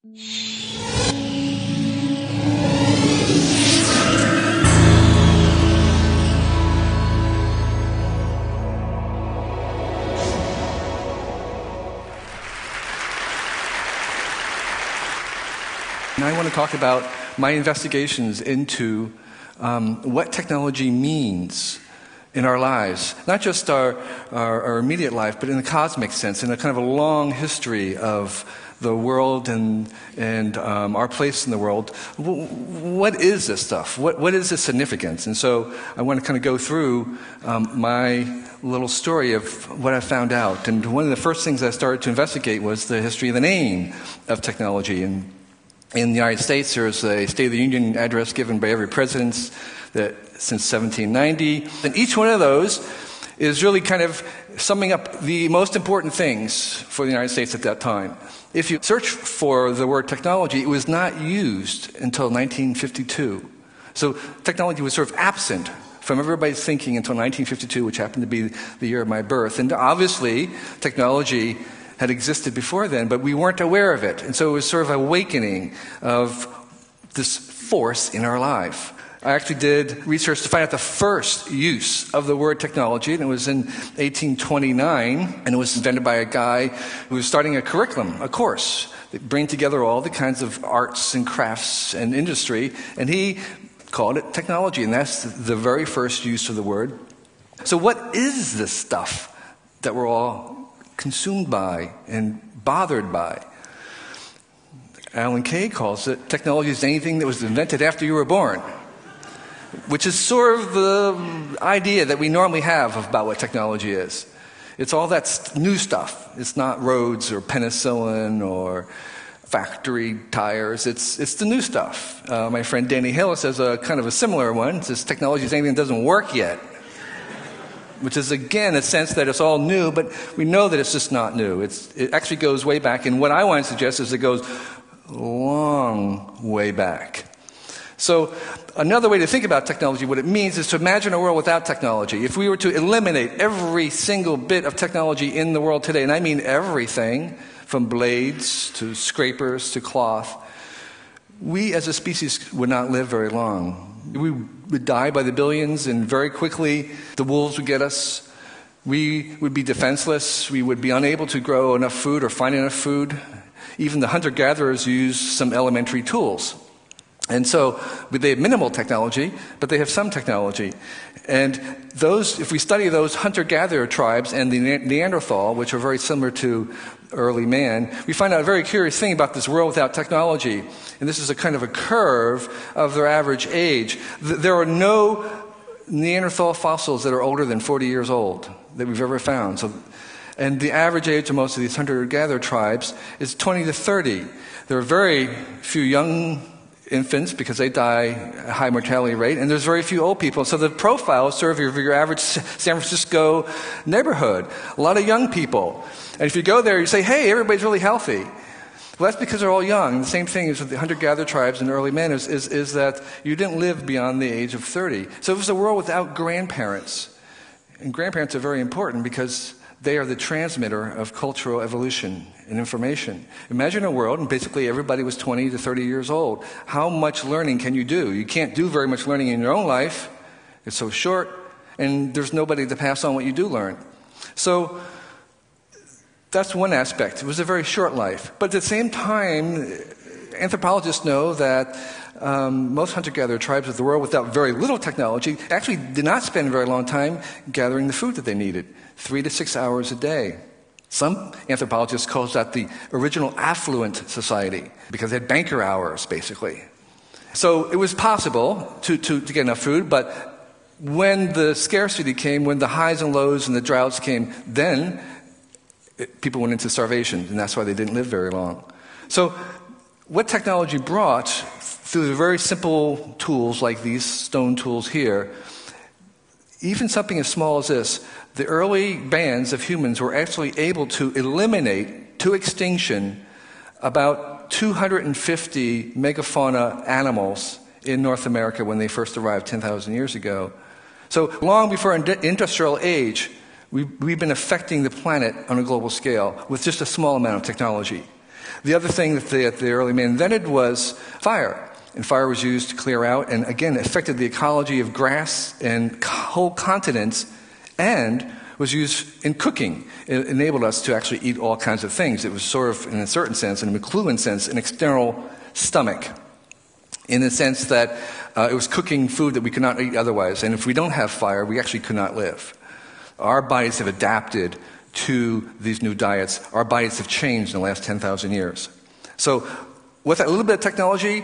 Now I want to talk about my investigations into what technology means in our lives, not just our immediate life, but in the cosmic sense, in a kind of a long history of the world and our place in the world. What is this stuff? What is its significance? And so I want to kind of go through my little story of what I found out. And one of the first things I started to investigate was the history of the name of technology. And in the United States, there's a State of the Union address given by every president since 1790. And each one of those is really kind of summing up the most important things for the United States at that time. If you search for the word technology, it was not used until 1952. So technology was sort of absent from everybody's thinking until 1952, which happened to be the year of my birth. And obviously, technology had existed before then, but we weren't aware of it. And so it was sort of an awakening of this force in our life. I actually did research to find out the first use of the word technology, and it was in 1829, and it was invented by a guy who was starting a curriculum, a course, that bring together all the kinds of arts and crafts and industry, and he called it technology, and that's the very first use of the word. So what is this stuff that we're all consumed by and bothered by? Alan Kay calls it technology is anything that was invented after you were born, which is sort of the idea that we normally have about what technology is. It's all that new stuff. It's not roads or penicillin or factory tires. It's the new stuff. My friend Danny Hillis has a kind of a similar one. It says technology is anything that doesn't work yet, which is, again, a sense that it's all new, but we know that it's just not new. It actually goes way back, and what I want to suggest is it goes long way back. So another way to think about technology, what it means is to imagine a world without technology. If we were to eliminate every single bit of technology in the world today, and I mean everything, from blades to scrapers to cloth, we as a species would not live very long. We would die by the billions, and very quickly the wolves would get us. We would be defenseless. We would be unable to grow enough food or find enough food. Even the hunter-gatherers use some elementary tools. And so they have minimal technology, but they have some technology. And those, if we study those hunter-gatherer tribes and the Neanderthal, which are very similar to early man, we find out a very curious thing about this world without technology. And this is a kind of a curve of their average age. There are no Neanderthal fossils that are older than 40 years old that we've ever found. And the average age of most of these hunter-gatherer tribes is 20 to 30. There are very few young infants because they die at a high mortality rate, and there's very few old people. So the profile is sort of your average San Francisco neighborhood. A lot of young people. And if you go there, you say, hey, everybody's really healthy. Well, that's because they're all young. And the same thing is with the hunter-gatherer tribes and early men is that you didn't live beyond the age of 30. So it was a world without grandparents. And grandparents are very important because they are the transmitter of cultural evolution and information. Imagine a world, and basically everybody was 20 to 30 years old. How much learning can you do? You can't do very much learning in your own life. It's so short, and there's nobody to pass on what you do learn. So that's one aspect. It was a very short life. But at the same time, anthropologists know that most hunter-gatherer tribes of the world without very little technology actually did not spend a very long time gathering the food that they needed, 3 to 6 hours a day. Some anthropologists call that the original affluent society because they had banker hours, basically. So it was possible to get enough food, but when the scarcity came, when the highs and lows and the droughts came, then people went into starvation, and that's why they didn't live very long. So what technology brought through the very simple tools like these stone tools here, even something as small as this, the early bands of humans were actually able to eliminate to extinction about 250 megafauna animals in North America when they first arrived 10,000 years ago. So long before industrial age, we've been affecting the planet on a global scale with just a small amount of technology. The other thing that the early man invented was fire. And fire was used to clear out and, again, affected the ecology of grass and whole continents, and was used in cooking. It enabled us to actually eat all kinds of things. It was sort of, in a certain sense, in a McLuhan sense, an external stomach, in the sense that it was cooking food that we could not eat otherwise. And if we don't have fire, we actually could not live. Our bodies have adapted to these new diets. Our bodies have changed in the last 10,000 years. So with that little bit of technology,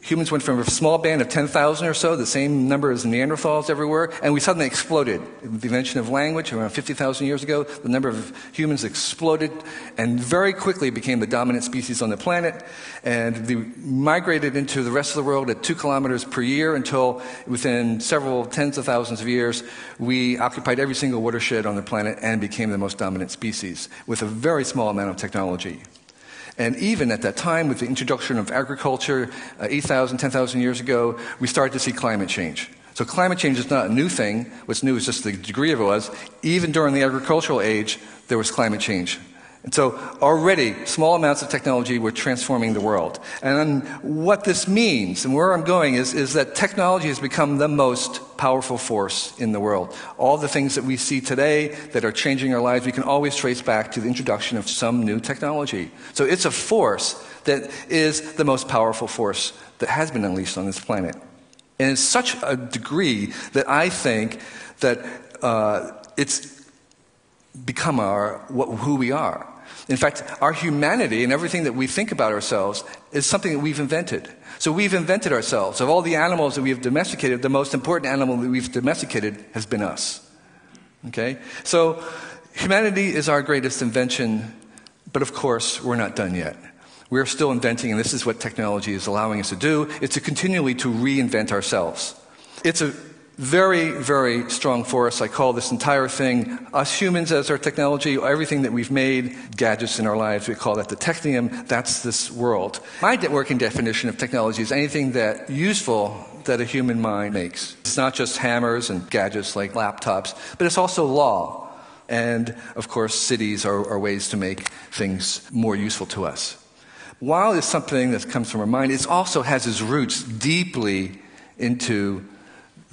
humans went from a small band of 10,000 or so, the same number as Neanderthals everywhere, and we suddenly exploded. With the invention of language around 50,000 years ago, the number of humans exploded and very quickly became the dominant species on the planet. And we migrated into the rest of the world at 2 kilometers per year until within several tens of thousands of years, we occupied every single watershed on the planet and became the most dominant species with a very small amount of technology. And even at that time, with the introduction of agriculture 8,000, 10,000 years ago, we started to see climate change. So climate change is not a new thing. What's new is just the degree of it was. Even during the agricultural age, there was climate change. And so already, small amounts of technology were transforming the world. And what this means, and where I'm going, is that technology has become the most powerful force in the world. All the things that we see today that are changing our lives, we can always trace back to the introduction of some new technology. So it's a force that is the most powerful force that has been unleashed on this planet. And it's such a degree that I think that it's become who we are. In fact, our humanity and everything that we think about ourselves is something that we've invented. So we've invented ourselves. Of all the animals that we have domesticated, the most important animal that we've domesticated has been us. Okay? So humanity is our greatest invention, but of course, we're not done yet. We're still inventing, and this is what technology is allowing us to do, is to continually to reinvent ourselves. It's a very, very strong force. I call this entire thing, us humans as our technology, everything that we've made, gadgets in our lives, we call that the technium. That's this world. My working definition of technology is anything that useful that a human mind makes. It's not just hammers and gadgets like laptops, but it's also law. And, of course, cities are ways to make things more useful to us. While it's something that comes from our mind, it also has its roots deeply into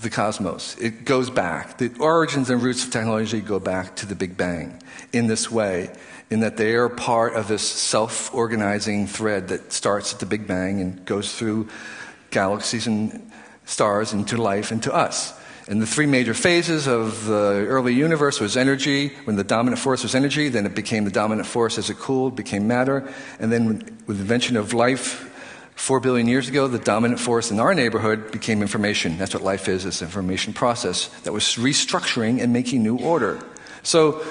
the cosmos. It goes back. The origins and roots of technology go back to the Big Bang in this way, in that they are part of this self-organizing thread that starts at the Big Bang and goes through galaxies and stars into life and to us. And the 3 major phases of the early universe was energy. When the dominant force was energy, then it became the dominant force as it cooled, became matter. And then with the invention of life, 4 billion years ago, the dominant force in our neighborhood became information. That's what life is, it's an information process that was restructuring and making new order. So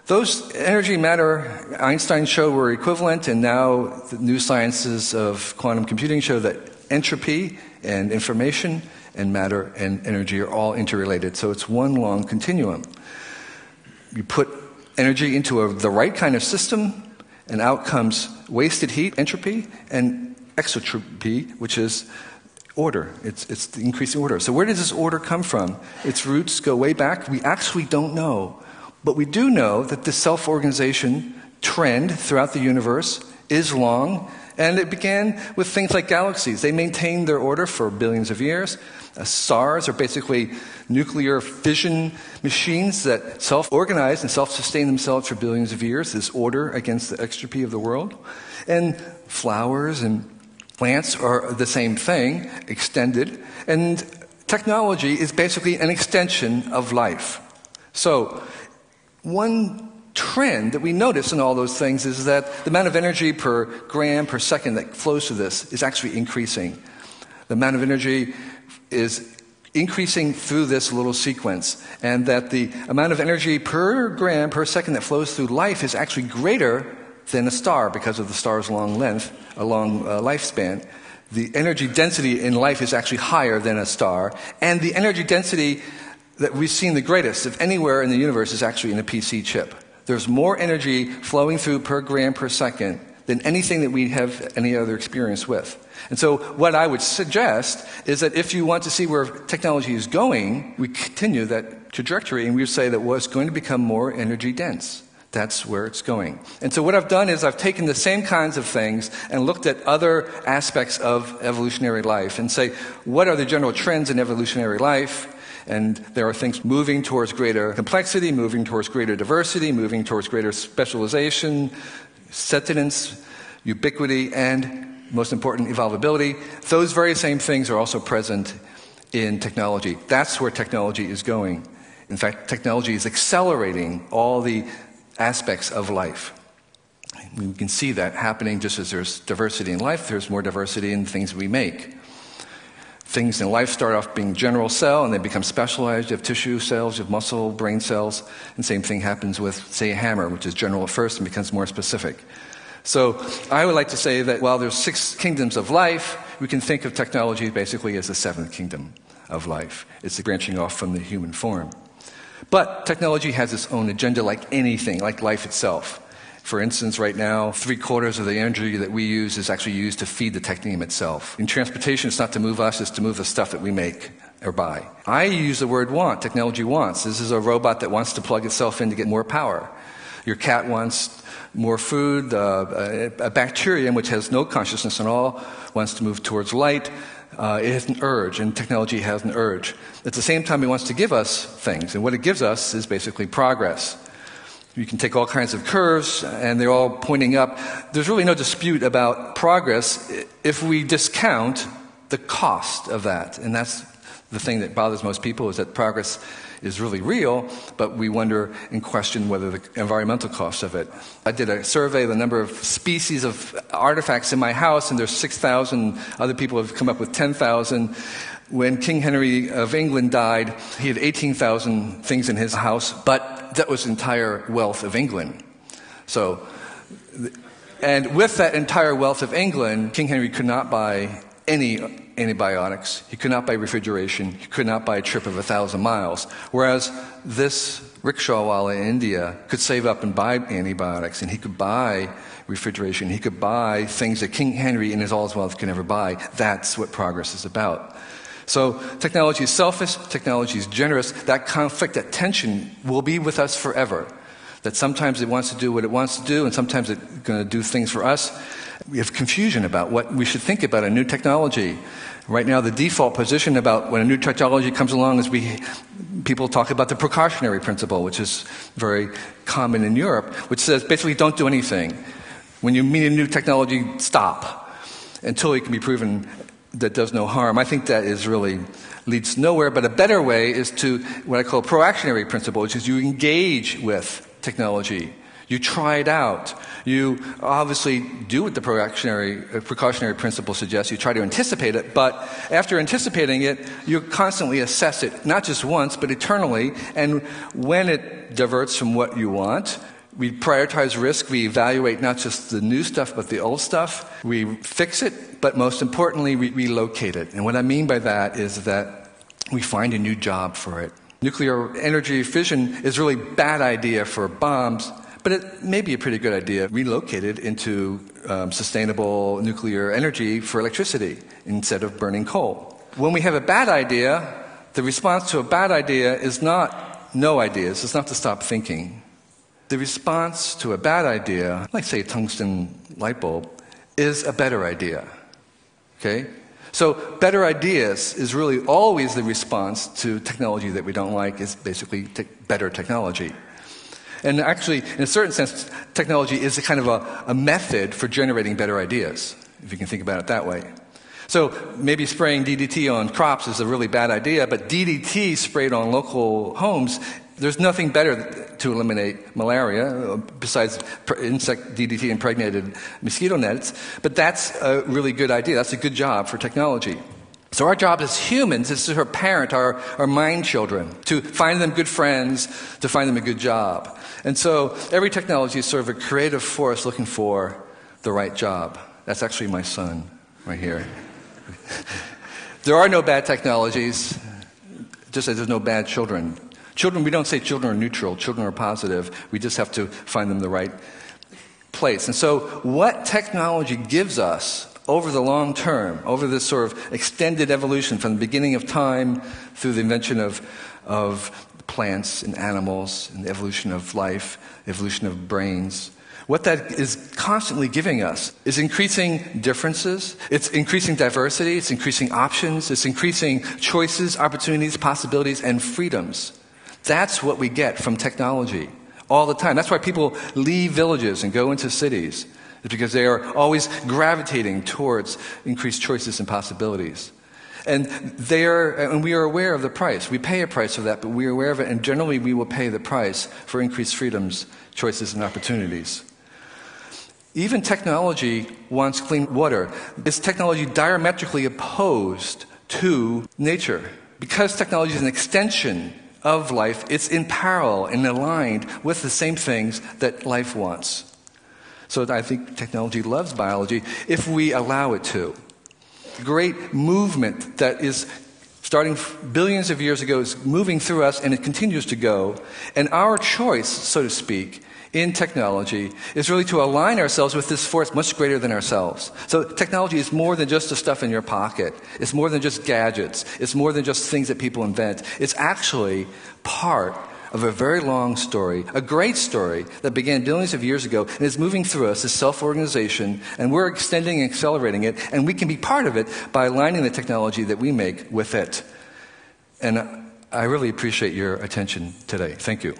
those energy, matter, Einstein showed were equivalent, and now the new sciences of quantum computing show that entropy and information and matter and energy are all interrelated. So it's one long continuum. You put energy into the right kind of system, and out comes wasted heat, entropy, and exotropy, which is order. It's the increasing order. So where does this order come from? Its roots go way back. We actually don't know. But we do know that this self-organization trend throughout the universe is long, and it began with things like galaxies. They maintained their order for billions of years. Stars are basically nuclear fission machines that self-organize and self-sustain themselves for billions of years, this order against the extropy of the world. And flowers and plants are the same thing, extended, and technology is basically an extension of life. So, one trend that we notice in all those things is that the amount of energy per gram per second that flows through this is actually increasing. The amount of energy is increasing through this little sequence, and that the amount of energy per gram per second that flows through life is actually greater than a star because of the star's long lifespan. The energy density in life is actually higher than a star, and the energy density that we've seen the greatest of anywhere in the universe is actually in a PC chip. There's more energy flowing through per gram per second than anything that we have any other experience with. And so what I would suggest is that if you want to see where technology is going, we continue that trajectory, and we would say that it's going to become more energy dense. That's where it's going. And so what I've done is I've taken the same kinds of things and looked at other aspects of evolutionary life and say, what are the general trends in evolutionary life? And there are things moving towards greater complexity, moving towards greater diversity, moving towards greater specialization, sentience, ubiquity, and most important, evolvability. Those very same things are also present in technology. That's where technology is going. In fact, technology is accelerating all the aspects of life. We can see that happening just as there's diversity in life, there's more diversity in things we make. Things in life start off being general cell and they become specialized. You have tissue cells, you have muscle, brain cells, and same thing happens with, say, a hammer, which is general at first and becomes more specific. So I would like to say that while there's 6 kingdoms of life, we can think of technology basically as the 7th kingdom of life. It's branching off from the human form. But technology has its own agenda like anything, like life itself. For instance, right now, 3/4 of the energy that we use is actually used to feed the technium itself. In transportation, it's not to move us, it's to move the stuff that we make or buy. I use the word want, technology wants. This is a robot that wants to plug itself in to get more power. Your cat wants more food. A bacterium, which has no consciousness at all, wants to move towards light. It has an urge, and technology has an urge. At the same time, it wants to give us things, and what it gives us is basically progress. You can take all kinds of curves, and they're all pointing up. There's really no dispute about progress if we discount the cost of that, and that's the thing that bothers most people, is that progress is really real, but we wonder and question whether the environmental costs of it. I did a survey of the number of species of artifacts in my house, and there's 6,000. Other people have come up with 10,000. When King Henry of England died, he had 18,000 things in his house, but that was the entire wealth of England. And with that entire wealth of England, King Henry could not buy any antibiotics. He could not buy refrigeration. He could not buy a trip of 1,000 miles. Whereas this rickshawwala in India could save up and buy antibiotics, and he could buy refrigeration. He could buy things that King Henry in all his wealth could never buy. That's what progress is about. So technology is selfish, technology is generous. That conflict, that tension will be with us forever. That sometimes it wants to do what it wants to do, and sometimes it's going to do things for us. We have confusion about what we should think about a new technology. Right now, the default position about when a new technology comes along is people talk about the precautionary principle, which is very common in Europe, which says basically don't do anything. When you meet a new technology, stop until it can be proven that does no harm. I think that is really leads nowhere, but a better way is to what I call proactionary principle, which is you engage with technology. You try it out. You obviously do what the precautionary principle suggests. You try to anticipate it, but after anticipating it, you constantly assess it, not just once, but eternally. And when it diverts from what you want, we prioritize risk. We evaluate not just the new stuff, but the old stuff. We fix it, but most importantly, we relocate it. And what I mean by that is that we find a new job for it. Nuclear energy fission is a really bad idea for bombs, but it may be a pretty good idea relocated into sustainable nuclear energy for electricity instead of burning coal. When we have a bad idea, the response to a bad idea is not no ideas. It's not to stop thinking. The response to a bad idea, like say a tungsten light bulb, is a better idea. Okay? So better ideas is really always the response to technology that we don't like, is basically better technology. And actually, in a certain sense, technology is a kind of a method for generating better ideas, if you can think about it that way. So maybe spraying DDT on crops is a really bad idea, but DDT sprayed on local homes, there's nothing better to eliminate malaria besides insect DDT impregnated mosquito nets, but that's a really good idea. That's a good job for technology. So our job as humans is to parent our mind children, to find them good friends, to find them a good job. And so every technology is sort of a creative force looking for the right job. That's actually my son right here. There are no bad technologies, just as there's no bad children. Children, we don't say children are neutral, children are positive. We just have to find them the right place. And so what technology gives us over the long term, over this sort of extended evolution from the beginning of time through the invention of of plants and animals and the evolution of life, evolution of brains. What that is constantly giving us is increasing differences, it's increasing diversity, it's increasing options, it's increasing choices, opportunities, possibilities, and freedoms. That's what we get from technology all the time. That's why people leave villages and go into cities. It's because they are always gravitating towards increased choices and possibilities. And we are aware of the price. We pay a price for that, but we are aware of it, and generally we will pay the price for increased freedoms, choices, and opportunities. Even technology wants clean water. Is technology diametrically opposed to nature? Because technology is an extension of life, it's in parallel and aligned with the same things that life wants. So I think technology loves biology if we allow it to. The great movement that is starting billions of years ago is moving through us, and it continues to go. And our choice, so to speak, in technology is really to align ourselves with this force much greater than ourselves. So technology is more than just the stuff in your pocket. It's more than just gadgets. It's more than just things that people invent. It's actually part of a very long story, a great story that began billions of years ago and is moving through us as self-organization, and we're extending and accelerating it, and we can be part of it by aligning the technology that we make with it. And I really appreciate your attention today. Thank you.